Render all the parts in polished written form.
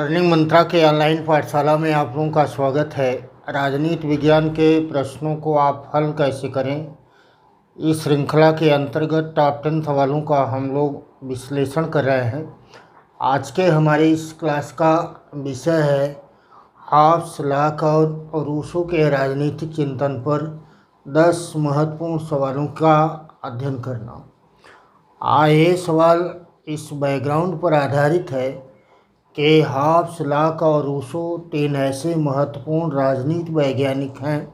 Learning मंत्रा के online पाठशाला में आप लोगों का स्वागत है। राजनीति विज्ञान के प्रश्नों को आप हल कैसे करें, इस श्रृंखला के अंतर्गत टॉप 10 सवालों का हम लोग विश्लेषण कर रहे हैं। आज के हमारे इस क्लास का विषय है हॉब्स, लॉक और रूसो के राजनीतिक चिंतन पर 10 महत्वपूर्ण सवालों का अध्ययन करना। ये सवाल इस बैकग्राउंड पर आधारित है कि हॉब्स, लॉक और रूसो 3 ऐसे महत्वपूर्ण राजनीति वैज्ञानिक हैं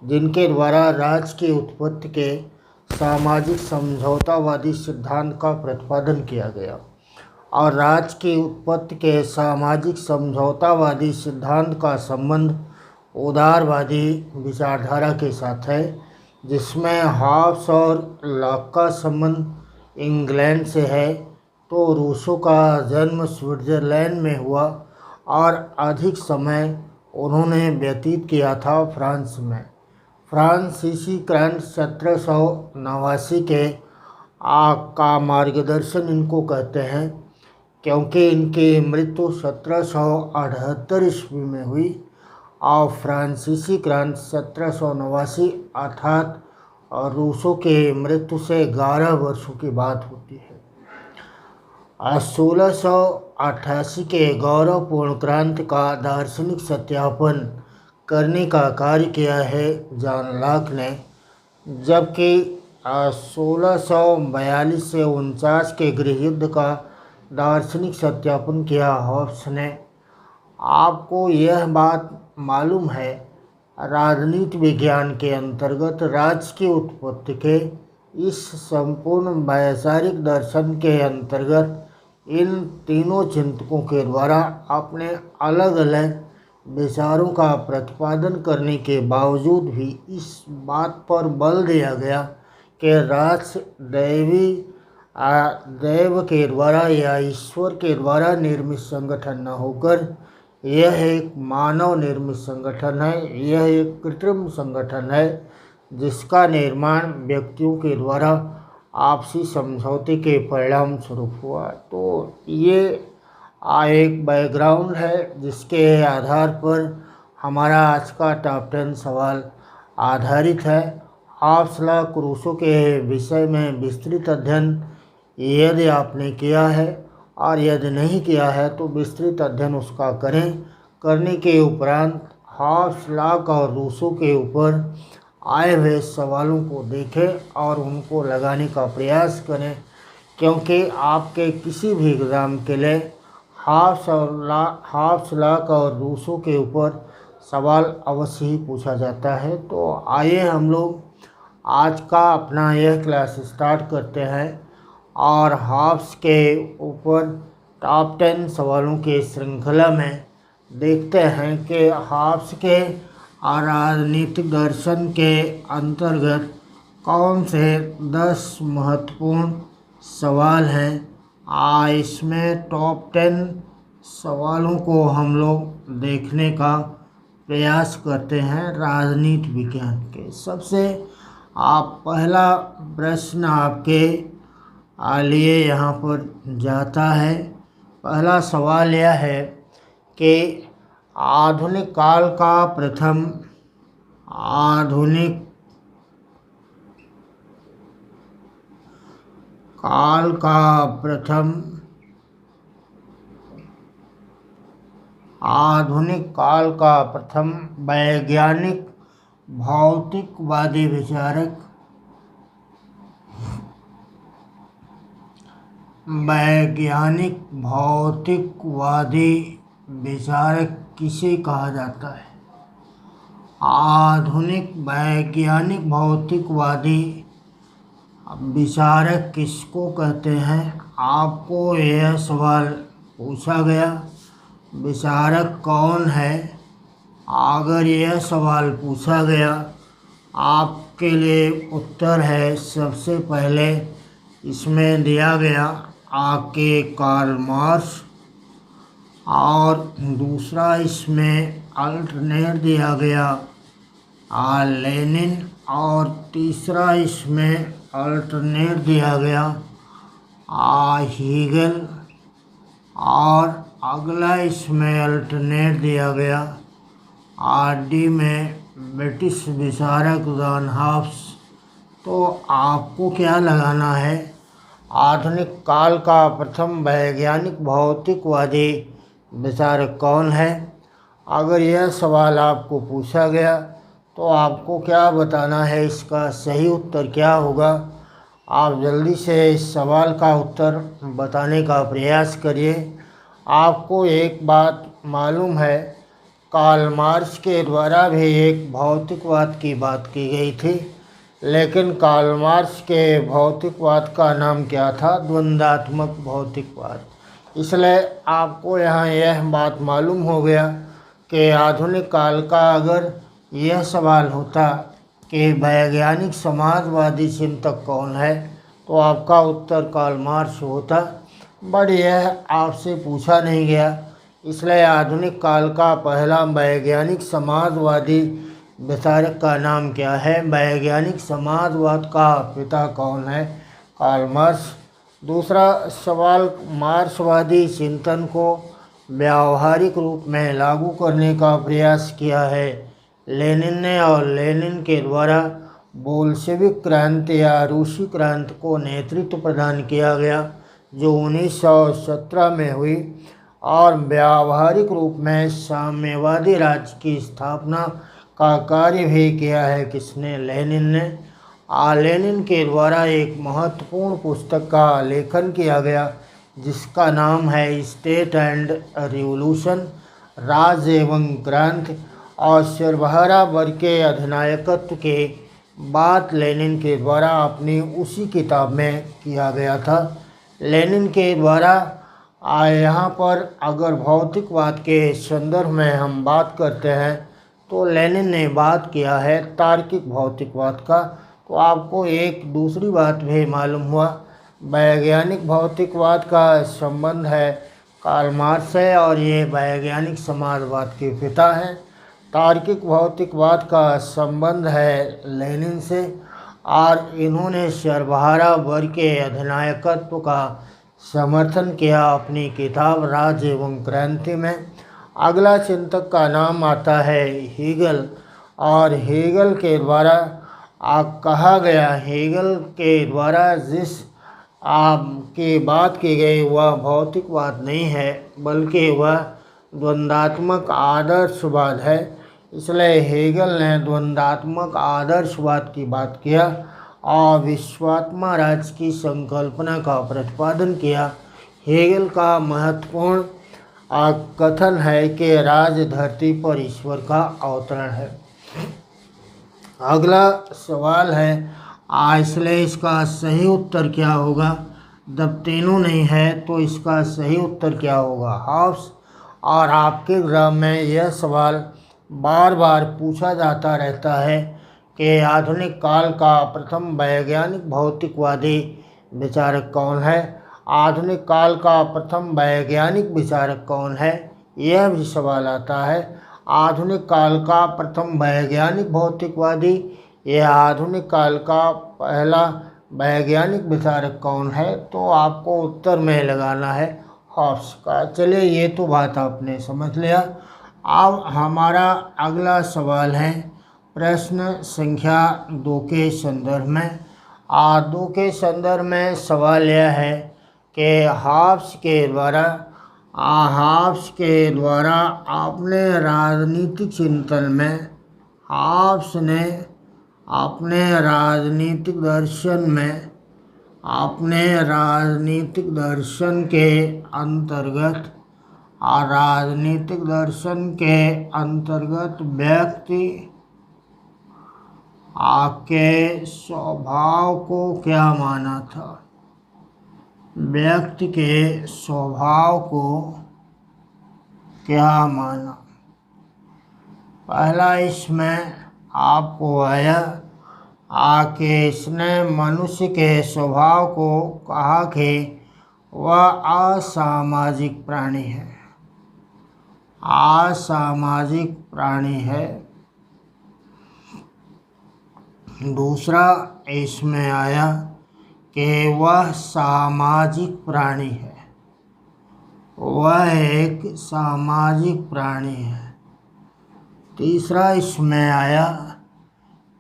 जिनके द्वारा राज्य की उत्पत्ति के सामाजिक समझौतावादी सिद्धांत का प्रतिपादन किया गया और राज्य की उत्पत्ति के सामाजिक समझौतावादी सिद्धांत का संबंध उदारवादी विचारधारा के साथ है, जिसमें हॉब्स और लॉक का संबंध इंग्लैंड से है तो रूसो का जन्म स्विट्ज़रलैंड में हुआ और अधिक समय उन्होंने व्यतीत किया था फ्रांस में। फ्रांसीसी क्रांति 1789 का मार्गदर्शन इनको कहते हैं, क्योंकि इनकी मृत्यु 1778 ईस्वी में हुई और फ्रांसीसी क्रांति 1789 अर्थात रूसो के मृत्यु से 11 वर्षों की बात होती है। 1688 के गौरवपूर्ण क्रांति का दार्शनिक सत्यापन करने का कार्य किया है जॉन लॉक ने, जबकि 1642 से 49 के गृहयुद्ध का दार्शनिक सत्यापन किया हॉब्स ने। आपको यह बात मालूम है, राजनीति विज्ञान के अंतर्गत राज्य की उत्पत्ति के इस संपूर्ण वैचारिक दर्शन के अंतर्गत इन तीनों चिंतकों के द्वारा अपने अलग अलग विचारों का प्रतिपादन करने के बावजूद भी इस बात पर बल दिया गया कि राज्य दैव के द्वारा या ईश्वर के द्वारा निर्मित संगठन न होकर यह एक मानव निर्मित संगठन है, यह एक कृत्रिम संगठन है जिसका निर्माण व्यक्तियों के द्वारा आपसी समझौते के परिणाम स्वरूप हुआ। तो ये एक बैकग्राउंड है जिसके आधार पर हमारा आज का टॉप 10 सवाल आधारित है। हॉब्स, लॉक, रूसो के विषय में विस्तृत अध्ययन यदि आपने किया है और यदि नहीं किया है तो विस्तृत अध्ययन उसका करें। करने के उपरांत हॉब्स, लॉक और रूसो के ऊपर आए हुए सवालों को देखें और उनको लगाने का प्रयास करें, क्योंकि आपके किसी भी एग्ज़ाम के लिए हॉब्स, लॉक और रूसो के ऊपर सवाल अवश्य ही पूछा जाता है। तो आइए हम लोग आज का अपना यह क्लास स्टार्ट करते हैं और हॉब्स के ऊपर टॉप 10 सवालों के श्रृंखला में देखते हैं कि हॉब्स के राजनीतिक दर्शन के अंतर्गत कौन से 10 महत्वपूर्ण सवाल हैं। इसमें टॉप 10 सवालों को हम लोग देखने का प्रयास करते हैं राजनीति विज्ञान के। सबसे पहला प्रश्न आपके लिए यहाँ पर जाता है। पहला सवाल यह है कि आधुनिक काल का प्रथम वैज्ञानिक भौतिकवादी विचारक किसे कहा जाता है? आधुनिक वैज्ञानिक भौतिकवादी विचारक किसको कहते हैं? आपको यह सवाल पूछा गया, विचारक कौन है? अगर यह सवाल पूछा गया, आपके लिए उत्तर है सबसे पहले इसमें दिया गया आपके कार्ल मार्क्स, और दूसरा इसमें अल्टरनेट दिया गया लेनिन, और तीसरा इसमें अल्टरनेट दिया गया हीगल, और अगला इसमें अल्टरनेट दिया गया आरडी में ब्रिटिश विचारक जॉन हॉब्स। तो आपको क्या लगाना है, आधुनिक काल का प्रथम वैज्ञानिक भौतिकवादी विचारक कौन है। अगर यह सवाल आपको पूछा गया तो आपको क्या बताना है, इसका सही उत्तर क्या होगा। आप जल्दी से इस सवाल का उत्तर बताने का प्रयास करिए। आपको एक बात मालूम है, कार्ल मार्क्स के द्वारा भी एक भौतिकवाद की बात की गई थी, लेकिन कार्ल मार्क्स के भौतिकवाद का नाम क्या था, द्वंद्वात्मक भौतिकवाद। इसलिए आपको यहाँ यह बात मालूम हो गया कि आधुनिक काल का अगर यह सवाल होता कि वैज्ञानिक समाजवादी चिंतक कौन है, तो आपका उत्तर कार्ल मार्क्स होता। बट यह आपसे पूछा नहीं गया, इसलिए आधुनिक काल का पहला वैज्ञानिक समाजवादी विचारक का नाम क्या है, वैज्ञानिक समाजवाद का पिता कौन है, कार्ल मार्क्स। दूसरा सवाल, मार्क्सवादी चिंतन को व्यावहारिक रूप में लागू करने का प्रयास किया है लेनिन ने, और लेनिन के द्वारा बोल्शेविक क्रांति या रूसी क्रांति को नेतृत्व प्रदान किया गया जो 1917 में हुई, और व्यावहारिक रूप में साम्यवादी राज्य की स्थापना का कार्य भी किया है किसने, लेनिन ने। लेनिन के द्वारा एक महत्वपूर्ण पुस्तक का लेखन किया गया जिसका नाम है स्टेट एंड रिवॉल्यूशन, राज एवं क्रांति, और सर्वहारा वर्ग के अधिनायकत्व के बात लेनिन के द्वारा अपनी उसी किताब में किया गया था। लेनिन के द्वारा यहाँ पर अगर भौतिकवाद के संदर्भ में हम बात करते हैं तो लेनिन ने बात किया है तार्किक भौतिकवाद का। तो आपको एक दूसरी बात भी मालूम हुआ, वैज्ञानिक भौतिकवाद का संबंध है कार्ल मार्क्स से, और ये वैज्ञानिक समाजवाद के पिता हैं। तार्किक भौतिकवाद का संबंध है लेनिन से, और इन्होंने सर्वहारा वर्ग के अधिनायकत्व का समर्थन किया अपनी किताब राज एवं क्रांति में। अगला चिंतक का नाम आता है हेगल, और हेगल के द्वारा कहा गया, हेगल के द्वारा जिस की बात की गई वह भौतिकवाद नहीं है बल्कि वह द्वंद्वात्मक आदर्शवाद है। इसलिए हेगल ने द्वंद्वात्मक आदर्शवाद की बात किया और विश्वात्मा राज्य की संकल्पना का प्रतिपादन किया। हेगल का महत्वपूर्ण कथन है कि राज धरती पर ईश्वर का अवतरण है। अगला सवाल है, इसलिए इसका सही उत्तर क्या होगा। जब तीनों नहीं है तो इसका सही उत्तर क्या होगा, हॉब्स। और आपके एग्जाम में यह सवाल बार बार पूछा जाता रहता है कि आधुनिक काल का प्रथम वैज्ञानिक भौतिकवादी विचारक कौन है, आधुनिक काल का प्रथम वैज्ञानिक विचारक कौन है, यह भी सवाल आता है। आधुनिक काल का प्रथम वैज्ञानिक भौतिकवादी, यह आधुनिक काल का पहला वैज्ञानिक विचारक कौन है, तो आपको उत्तर में लगाना है हॉब्स का। चलिए ये तो बात आपने समझ लिया। अब हमारा अगला सवाल है प्रश्न संख्या 2 के संदर्भ में। 2 के संदर्भ में सवाल यह है कि हॉब्स के द्वारा अपने राजनीतिक चिंतन में, हॉब्स ने अपने राजनीतिक दर्शन में, अपने राजनीतिक दर्शन के अंतर्गत व्यक्ति के स्वभाव को क्या माना था, व्यक्ति के स्वभाव को क्या माना। पहला इसमें आपको आया कि इसने मनुष्य के स्वभाव को कहा कि वह असामाजिक प्राणी है, असामाजिक प्राणी है। दूसरा इसमें आया कि वह सामाजिक प्राणी है, वह एक सामाजिक प्राणी है। तीसरा इसमें आया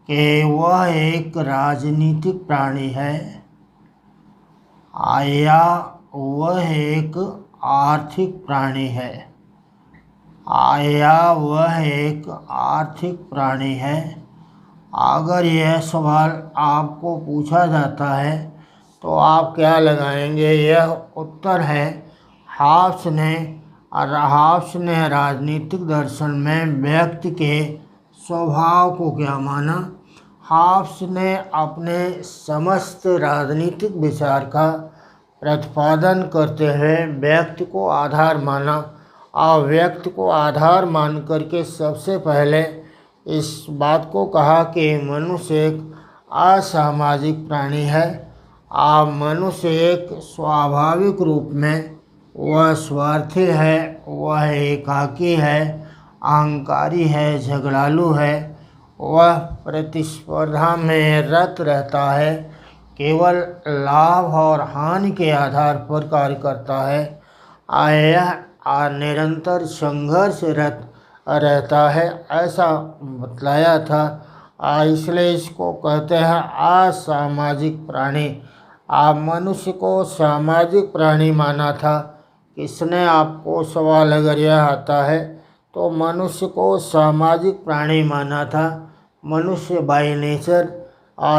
कि वह एक राजनीतिक प्राणी है, या वह एक आर्थिक प्राणी है, या वह एक आर्थिक प्राणी है। अगर यह सवाल आपको पूछा जाता है तो आप क्या लगाएंगे? यह उत्तर है हाब्स ने राजनीतिक दर्शन में व्यक्ति के स्वभाव को क्या माना? हाब्स ने अपने समस्त राजनीतिक विचार का प्रतिपादन करते हुए व्यक्ति को आधार माना, और व्यक्ति को आधार मान करके सबसे पहले इस बात को कहा कि मनुष्य एक असामाजिक प्राणी है। मनुष्य एक स्वाभाविक रूप में वह स्वार्थी है, वह एकाकी है, अहंकारी है, झगड़ालू है, वह प्रतिस्पर्धा में रत रहता है, केवल लाभ और हानि के आधार पर कार्य करता है, यह निरंतर संघर्षरत रहता है, ऐसा बतलाया था। इसलिए इसको कहते हैं असामाजिक प्राणी। मनुष्य को सामाजिक प्राणी माना था। किसने? आपको सवाल अगर यह आता है तो मनुष्य को सामाजिक प्राणी माना था। मनुष्य बाय नेचर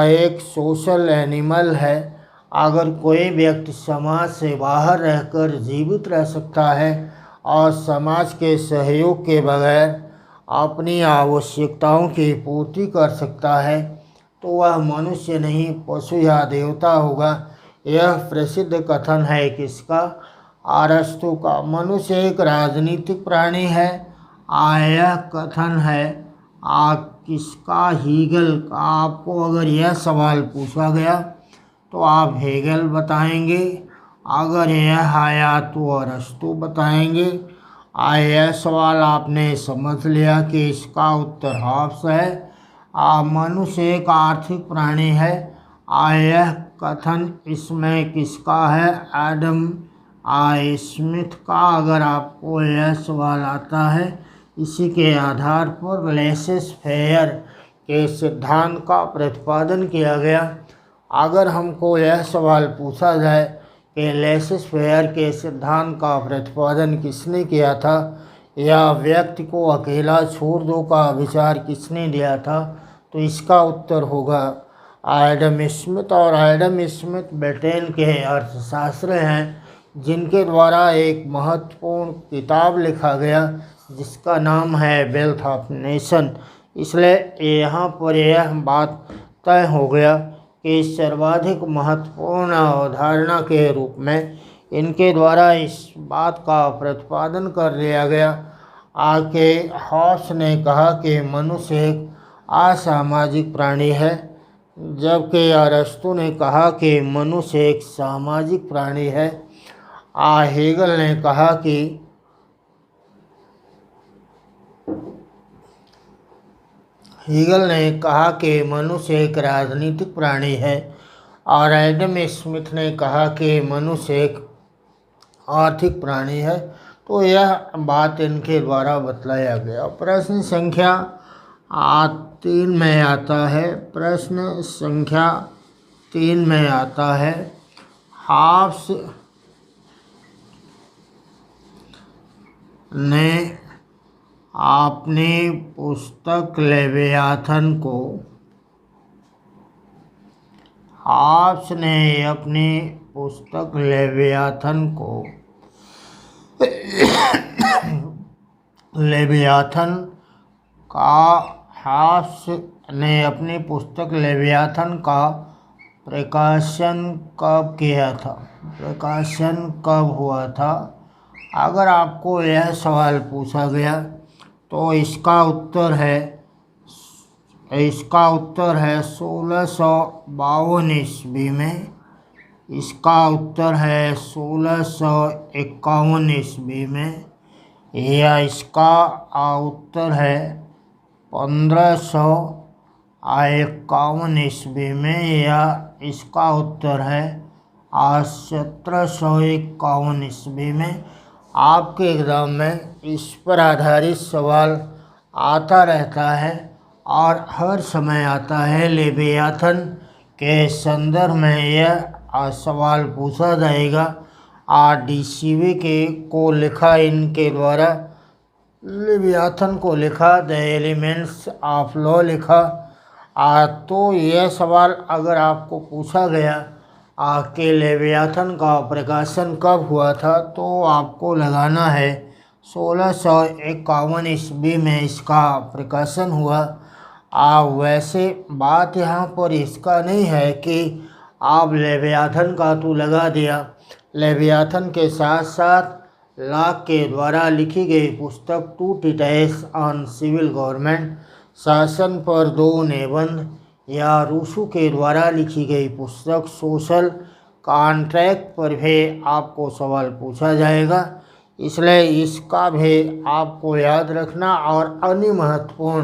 एक सोशल एनिमल है। अगर कोई व्यक्ति समाज से बाहर रहकर जीवित रह सकता है और समाज के सहयोग के बगैर अपनी आवश्यकताओं की पूर्ति कर सकता है तो वह मनुष्य नहीं, पशु या देवता होगा। यह प्रसिद्ध कथन है किसका? अरस्तु का। मनुष्य एक राजनीतिक प्राणी है, यह कथन है किसका? हीगल का। आपको अगर यह सवाल पूछा गया तो आप हेगल बताएंगे, अगर यह आया तो अरस्तु बताएंगे। यह सवाल आपने समझ लिया कि इसका उत्तर हाब्स है। मनुष्य एक आर्थिक प्राणी है, यह कथन इसमें किसका है? एडम स्मिथ का। अगर आपको यह सवाल आता है, इसी के आधार पर लेसेस फेयर के सिद्धांत का प्रतिपादन किया गया। अगर हमको यह सवाल पूछा जाए कि लेसेस फेयर के सिद्धांत का प्रतिपादन किसने किया था, या व्यक्ति को अकेला छोड़ दो का विचार किसने दिया था, तो इसका उत्तर होगा एडम स्मिथ। और एडम स्मिथ ब्रिटेन के अर्थशास्त्री हैं, जिनके द्वारा एक महत्वपूर्ण किताब लिखा गया जिसका नाम है वेल्थ ऑफ नेशन। इसलिए यहाँ पर यह बात तय हो गया कि सर्वाधिक महत्वपूर्ण अवधारणा के रूप में इनके द्वारा इस बात का प्रतिपादन कर दिया गया कि हाब्स ने कहा कि मनुष्य एक असामाजिक प्राणी है, जबकि अरस्तु ने कहा कि मनुष्य एक सामाजिक प्राणी है। हेगल ने कहा कि मनुष्य एक राजनीतिक प्राणी है, और एडम स्मिथ ने कहा कि मनुष्य एक आर्थिक प्राणी है। तो यह बात इनके द्वारा बतलाया गया। प्रश्न संख्या 3 में आता है। प्रश्न संख्या 3 में आता है, हाब्स ने अपनी पुस्तक लेवियाथन का प्रकाशन कब किया था? प्रकाशन कब हुआ था? अगर आपको यह सवाल पूछा गया तो इसका उत्तर है 1652 ईस्वी में। इसका उत्तर है 1651 ईस्वी में, या इसका उत्तर है 1551 ईस्वी में, या इसका उत्तर है 1751 ईस्वी में। आपके एग्ज़ाम में इस पर आधारित सवाल आता रहता है और हर समय आता है। लेवियाथन के संदर्भ में यह सवाल पूछा जाएगा। डीसीवी के को लिखा, इनके द्वारा लेवियाथन को लिखा, द एलिमेंट्स ऑफ लॉ लिखा। तो यह सवाल अगर आपको पूछा गया कि लेवियाथन का प्रकाशन कब हुआ था, तो आपको लगाना है 1651 ईस्वी में इसका प्रकाशन हुआ। वैसे बात यहाँ पर इसका नहीं है कि आप लेवियाथन का तो लगा दिया। लेवियाथन के साथ साथ लॉक के द्वारा लिखी गई पुस्तक टू ट्रीटाइस ऑन सिविल गवर्नमेंट, शासन पर 2 निबंध, या रूसो के द्वारा लिखी गई पुस्तक सोशल कॉन्ट्रैक्ट पर भी आपको सवाल पूछा जाएगा। इसलिए इसका भी आपको याद रखना और अन्य महत्वपूर्ण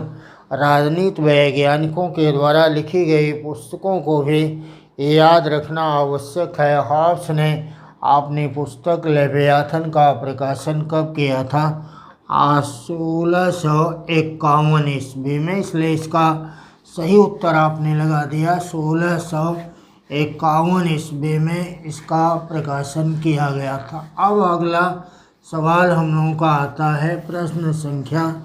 राजनीति वैज्ञानिकों के द्वारा लिखी गई पुस्तकों को भी याद रखना आवश्यक है। हॉब्स ने अपनी पुस्तक लेवियाथन का प्रकाशन कब किया था? 1651 ईस्वी में। इसलिए इसका सही उत्तर आपने लगा दिया, 1651 ईस्वी में इसका प्रकाशन किया गया था। अब अगला सवाल हम लोगों का आता है प्रश्न संख्या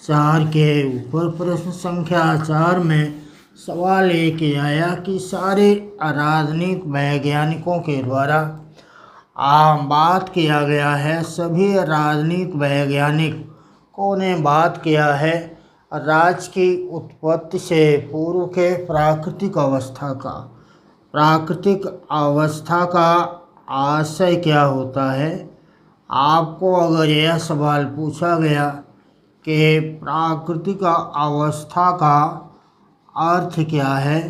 4 के ऊपर। प्रश्न संख्या 4 में सवाल ये आया कि सारे राजनीतिक वैज्ञानिकों के द्वारा बात किया गया है, सभी राजनीतिक वैज्ञानिकों ने बात किया है राज्य की उत्पत्ति से पूर्व के प्राकृतिक अवस्था का आशय क्या होता है। आपको अगर यह सवाल पूछा गया कि प्राकृतिक अवस्था का अर्थ क्या है,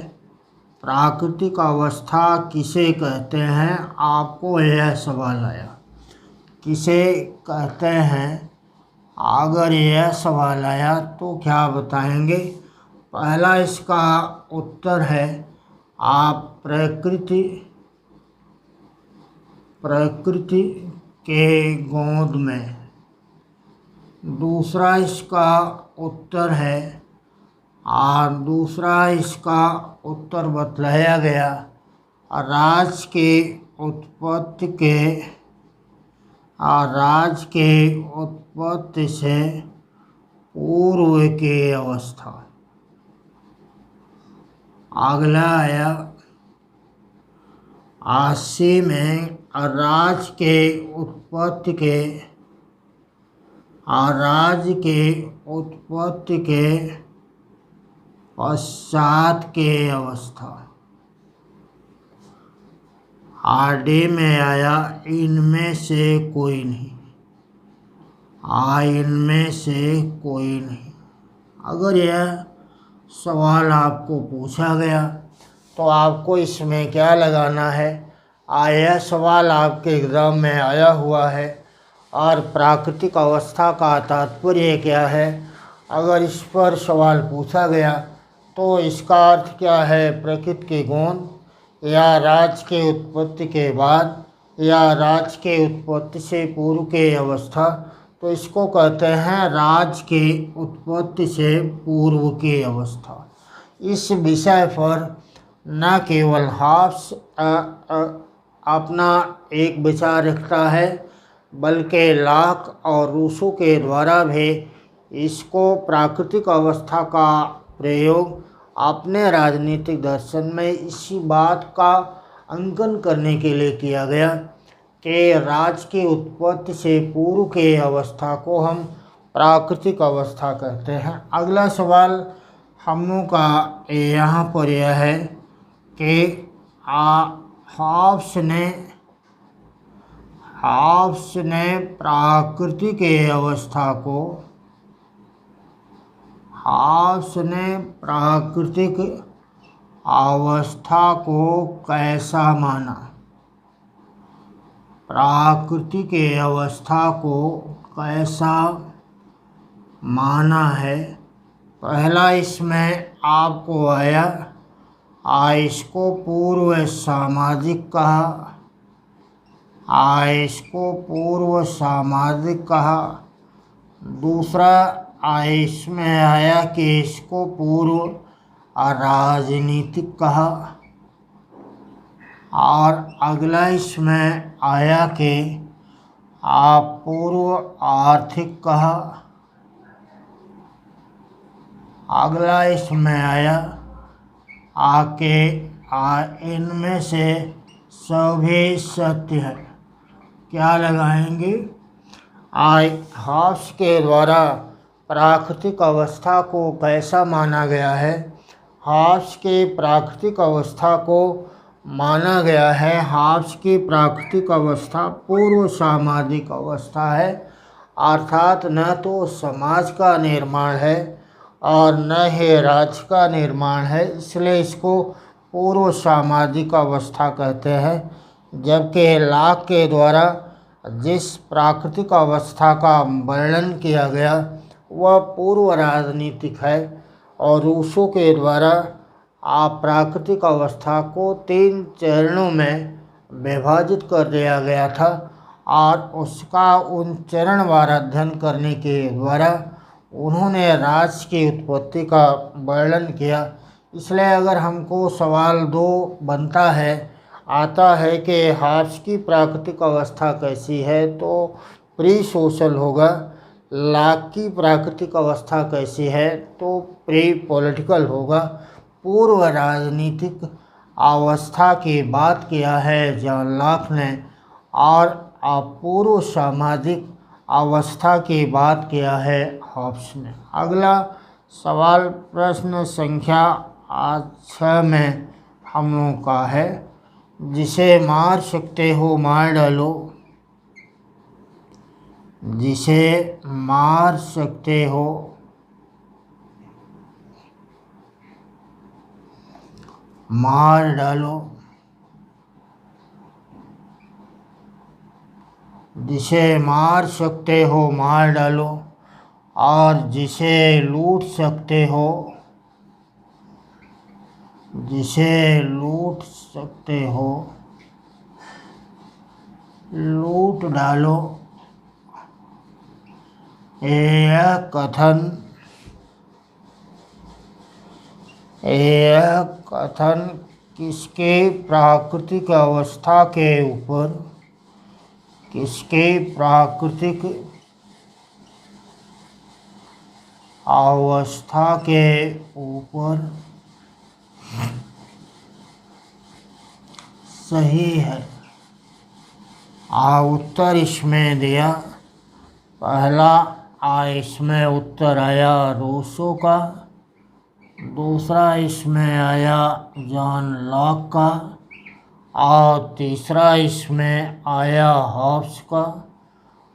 प्राकृतिक अवस्था किसे कहते हैं, आपको यह सवाल आया किसे कहते हैं, अगर यह सवाल आया तो क्या बताएंगे? पहला इसका उत्तर है प्रकृति के गोद में। दूसरा इसका उत्तर है दूसरा इसका उत्तर बतलाया गया राज्य के उत्पत्ति से पूर्व की अवस्था। अगला आया 80 में राज्य के उत्पत्ति के पश्चात के अवस्था। आडे में आया इनमें से कोई नहीं, इनमें से कोई नहीं। अगर यह सवाल आपको पूछा गया तो आपको इसमें क्या लगाना है? यह सवाल आपके एग्ज़ाम में आया हुआ है और प्राकृतिक अवस्था का तात्पर्य क्या है, अगर इस पर सवाल पूछा गया तो इसका अर्थ क्या है? प्रकृति के गुण, या राज्य के उत्पत्ति के बाद, या राज्य के उत्पत्ति से पूर्व के अवस्था। तो इसको कहते हैं राज्य के उत्पत्ति से पूर्व की अवस्था। इस विषय पर न केवल हॉब्स अपना एक विचार रखता है, बल्कि लॉक और रूसो के द्वारा भी इसको प्राकृतिक अवस्था का प्रयोग अपने राजनीतिक दर्शन में इसी बात का अंकन करने के लिए किया गया कि राज्य की उत्पत्ति से पूर्व के अवस्था को हम प्राकृतिक अवस्था कहते हैं। अगला सवाल हम लोग का यहाँ पर यह है कि हॉब्स ने प्राकृतिक अवस्था को कैसा माना? प्राकृतिक अवस्था को कैसा माना है? पहला इसमें आपको आया इसको पूर्व सामाजिक कहा, आयेश को पूर्व सामाजिक कहा। दूसरा आयेश में आया कि इसको पूर्व राजनीतिक कहा। और अगला इसमें आया कि पूर्व आर्थिक कहा। अगला इसमें आया आके इनमें से सभी सत्य है। क्या लगाएंगे? हॉब्स के द्वारा प्राकृतिक अवस्था को कैसा माना गया है? हॉब्स के प्राकृतिक अवस्था को माना गया है, हॉब्स की प्राकृतिक अवस्था पूर्व सामाजिक अवस्था है, अर्थात न तो समाज का निर्माण है और न ही राज्य का निर्माण है, इसलिए इसको पूर्व सामाजिक अवस्था कहते हैं। जबकि लॉक के द्वारा जिस प्राकृतिक अवस्था का वर्णन किया गया वह पूर्व राजनीतिक है और रूसो के द्वारा प्राकृतिक अवस्था को 3 चरणों में विभाजित कर दिया गया था और उसका उन चरणवार अध्ययन करने के द्वारा उन्होंने राज्य की उत्पत्ति का वर्णन किया। इसलिए अगर हमको सवाल 2 बनता है आता है कि हॉब्स की प्राकृतिक अवस्था कैसी है, तो प्री सोशल होगा। लॉक की प्राकृतिक अवस्था कैसी है, तो प्री पॉलिटिकल होगा। पूर्व राजनीतिक अवस्था की बात किया है जॉन लॉक ने और अपूर्व सामाजिक अवस्था की बात किया है हॉब्स ने। अगला सवाल प्रश्न संख्या 6 में हम लोगों का है, जिसे मार सकते हो मार डालो। जिसे मार सकते हो मार डालो। जिसे मार सकते हो मार डालो और जिसे लूट सकते हो लूट डालो। यह कथन किसके प्राकृतिक अवस्था के ऊपर सही है? उत्तर इसमें दिया। पहला इसमें उत्तर आया रूसो का, दूसरा इसमें आया जॉन लॉक का और तीसरा इसमें आया हॉब्स का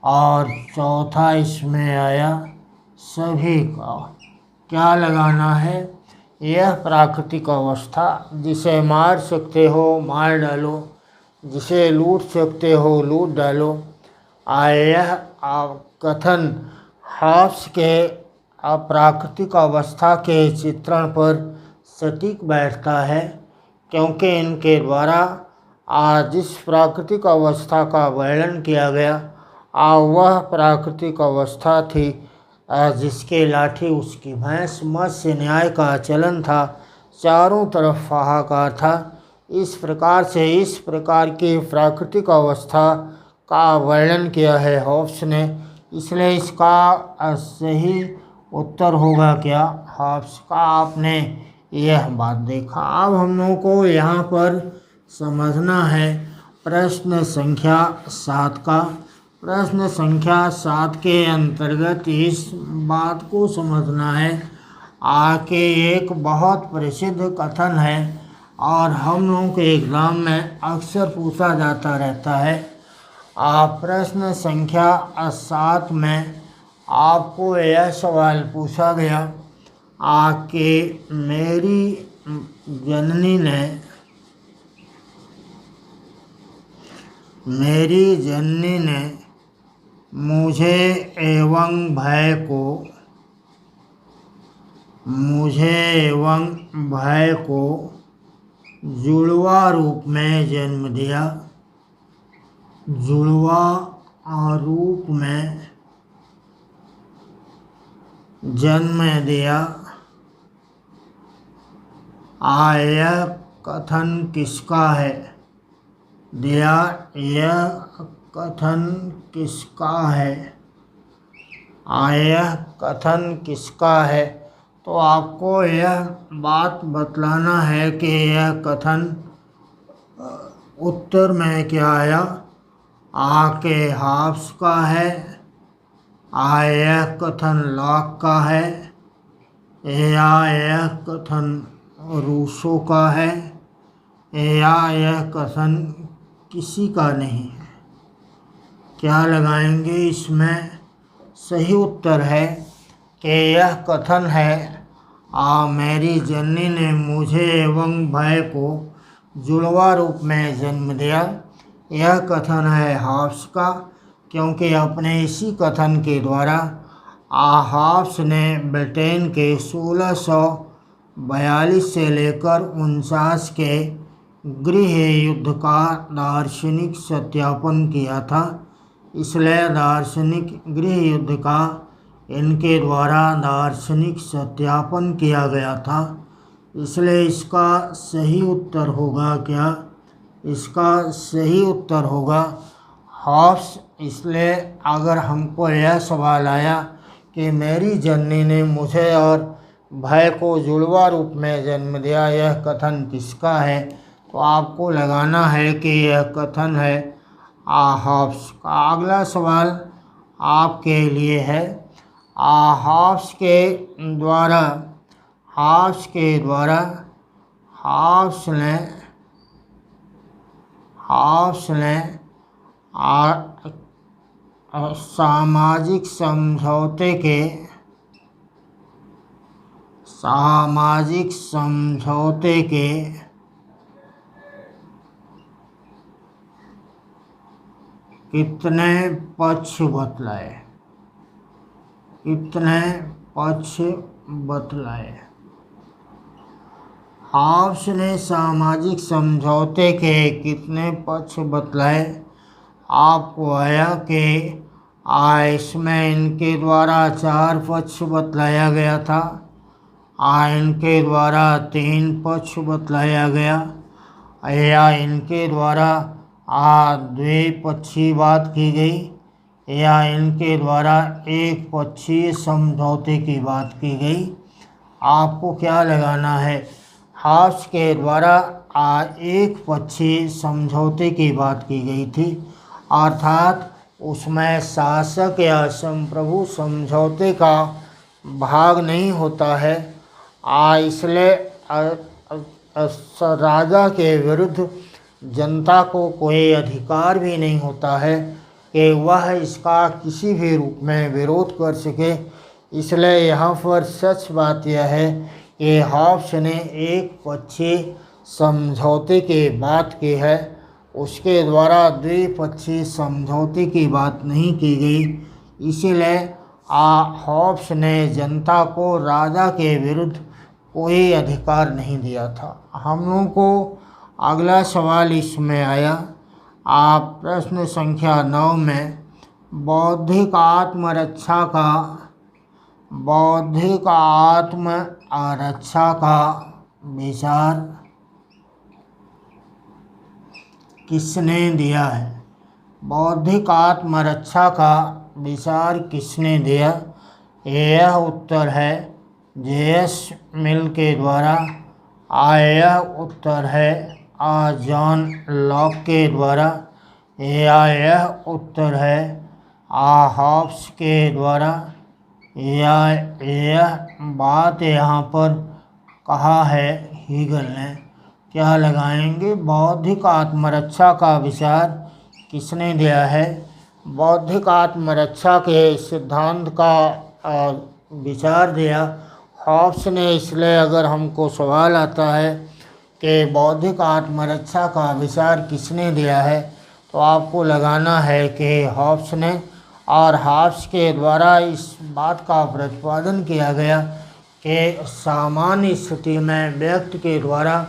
और चौथा इसमें आया सभी का। क्या लगाना है? यह प्राकृतिक अवस्था जिसे मार सकते हो मार डालो, जिसे लूट सकते हो लूट डालो। यह कथन हॉब्स के अप्राकृतिक अवस्था के चित्रण पर सटीक बैठता है, क्योंकि इनके द्वारा जिस प्राकृतिक अवस्था का वर्णन किया गया वह प्राकृतिक अवस्था थी जिसके लाठी उसकी भैंस मत्स्य न्याय का चलन था, चारों तरफ हाहाकार था। इस प्रकार की प्राकृतिक अवस्था का वर्णन किया है हॉब्स ने, इसलिए इसका सही उत्तर होगा क्या? हॉब्स का। आपने यह बात देखा। अब हम लोगों को यहाँ पर समझना है प्रश्न संख्या 7 का। प्रश्न संख्या 7 के अंतर्गत इस बात को समझना है कि एक बहुत प्रसिद्ध कथन है और हम लोगों के एग्ज़ाम में अक्सर पूछा जाता रहता है। प्रश्न संख्या 7 में आपको यह सवाल पूछा गया कि मेरी जननी ने मुझे एवं भय को जुड़वा रूप में जन्म दिया। जुड़वा रूप में जन्म दिया। यह कथन किसका है? दिया, यह कथन किसका है? यह कथन किसका है? तो आपको यह बात बतलाना है कि यह कथन उत्तर में क्या आया? के हाफ्स का है, यह कथन लॉक का है, या यह कथन रूसो का है, या यह कथन किसी का नहीं है। क्या लगाएंगे इसमें? सही उत्तर है कि यह कथन है, मेरी जननी ने मुझे एवं भय को जुड़वा रूप में जन्म दिया। यह कथन है हाफ्स का, क्योंकि अपने इसी कथन के द्वारा हाफ्स ने ब्रिटेन के 1642 से लेकर 49 के गृह युद्ध का दार्शनिक सत्यापन किया था। इसलिए दार्शनिक गृह युद्ध का इनके द्वारा दार्शनिक सत्यापन किया गया था। इसलिए इसका सही उत्तर होगा क्या? इसका सही उत्तर होगा हाफ्स। इसलिए अगर हमको यह सवाल आया कि मेरी जननी ने मुझे और भय को जुड़वा रूप में जन्म दिया, यह कथन किसका है? तो आपको लगाना है कि यह कथन है हाफ्स का। अगला सवाल आपके लिए है, हाफ्स के द्वारा हाफ्स ने सामाजिक समझौते के कितने पक्ष बतलाए? कितने पक्ष बतलाए? हाफ्स ने सामाजिक समझौते के कितने पक्ष बतलाए? आपको आया कि इसमें इनके द्वारा 4 पक्ष बतलाया गया था, इनके द्वारा 3 पक्ष बतलाया गया, या इनके द्वारा द्विपक्षीय बात की गई, या इनके द्वारा एक पक्षीय समझौते की बात की गई। आपको क्या लगाना है? हाफ्स के द्वारा एक पक्षीय समझौते की बात की गई थी, अर्थात उसमें शासक या संप्रभु समझौते का भाग नहीं होता है। इसलिए राजा के विरुद्ध जनता को कोई अधिकार भी नहीं होता है कि वह इसका किसी भी रूप में विरोध कर सके। इसलिए यहाँ पर सच बात यह है कि हाफ्स ने एक पक्षीय समझौते की बात की है, उसके द्वारा द्विपक्षीय समझौते की बात नहीं की गई। इसीलिए हाफ्स ने जनता को राजा के विरुद्ध कोई अधिकार नहीं दिया था। हम लोगों को अगला सवाल इसमें आया, प्रश्न संख्या 9 में बौद्धिक आत्मरक्षा का विचार किसने दिया है? बौद्धिक आत्मरक्षा का विचार किसने दिया? यह उत्तर है जे.एस. मिल के द्वारा, यह उत्तर है जॉन लॉक के द्वारा, यह उत्तर है हाफ्स के द्वारा, यह बात यहाँ पर कहा है हीगल ने। क्या लगाएंगे? बौद्धिक आत्मरक्षा का विचार किसने दिया है? बौद्धिक आत्मरक्षा के सिद्धांत का विचार दिया हाफ्स ने। इसलिए अगर हमको सवाल आता है कि बौद्धिक आत्मरक्षा का विचार किसने दिया है, तो आपको लगाना है कि हाफ्स ने। और हाफ्स के द्वारा इस बात का प्रतिपादन किया गया कि सामान्य स्थिति में व्यक्ति के द्वारा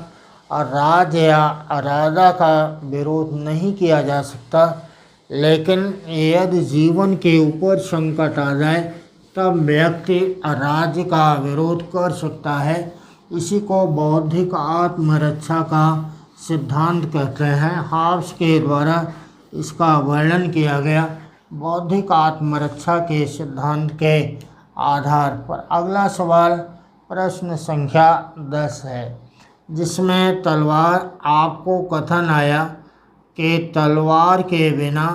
राज्य या राजा का विरोध नहीं किया जा सकता, लेकिन यदि जीवन के ऊपर संकट आ जाए तब व्यक्ति राज्य का विरोध कर सकता है। इसी को बौद्धिक आत्मरक्षा का सिद्धांत कहते हैं। हॉब्स के द्वारा इसका वर्णन किया गया बौद्धिक आत्मरक्षा के सिद्धांत के आधार पर। अगला सवाल प्रश्न संख्या 10 है, जिसमें तलवार आपको कथन आया कि तलवार के बिना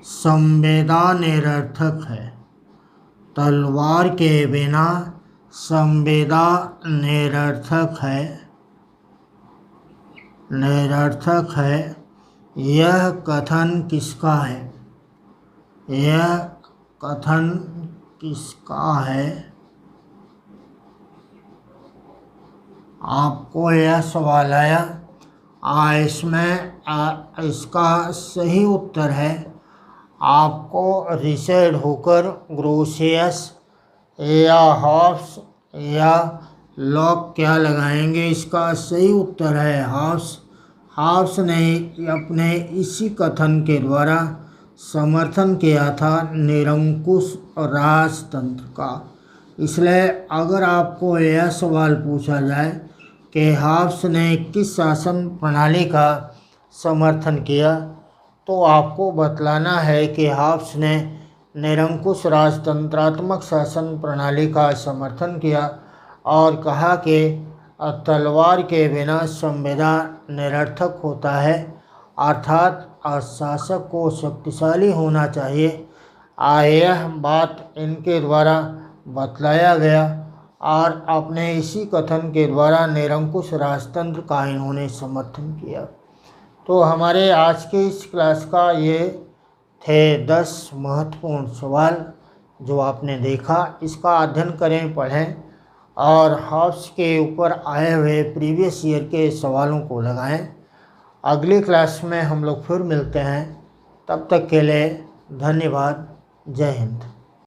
संवेदा निरर्थक है। तलवार के बिना संवेदा निरर्थक है। यह कथन किसका है? यह कथन किसका है? आपको यह सवाल आया। इसका सही उत्तर है, आपको रिचर्ड हुकर, ग्रोशियस या हॉब्स या लॉक क्या लगाएंगे? इसका सही उत्तर है हॉब्स। हॉब्स ने अपने इसी कथन के द्वारा समर्थन किया था निरंकुश राजतंत्र का। इसलिए अगर आपको यह सवाल पूछा जाए कि हॉब्स ने किस शासन प्रणाली का समर्थन किया, तो आपको बतलाना है कि हॉब्स ने निरंकुश राजतंत्रात्मक शासन प्रणाली का समर्थन किया और कहा कि तलवार के बिना संविदा निरर्थक होता है, अर्थात शासक को शक्तिशाली होना चाहिए। यह बात इनके द्वारा बतलाया गया और अपने इसी कथन के द्वारा निरंकुश राजतंत्र का इन्होंने समर्थन किया। तो हमारे आज के इस क्लास का ये थे 10 महत्वपूर्ण सवाल जो आपने देखा। इसका अध्ययन करें, पढ़ें और हॉब्स के ऊपर आए हुए प्रीवियस ईयर के सवालों को लगाएं। अगली क्लास में हम लोग फिर मिलते हैं। तब तक के लिए धन्यवाद। जय हिंद।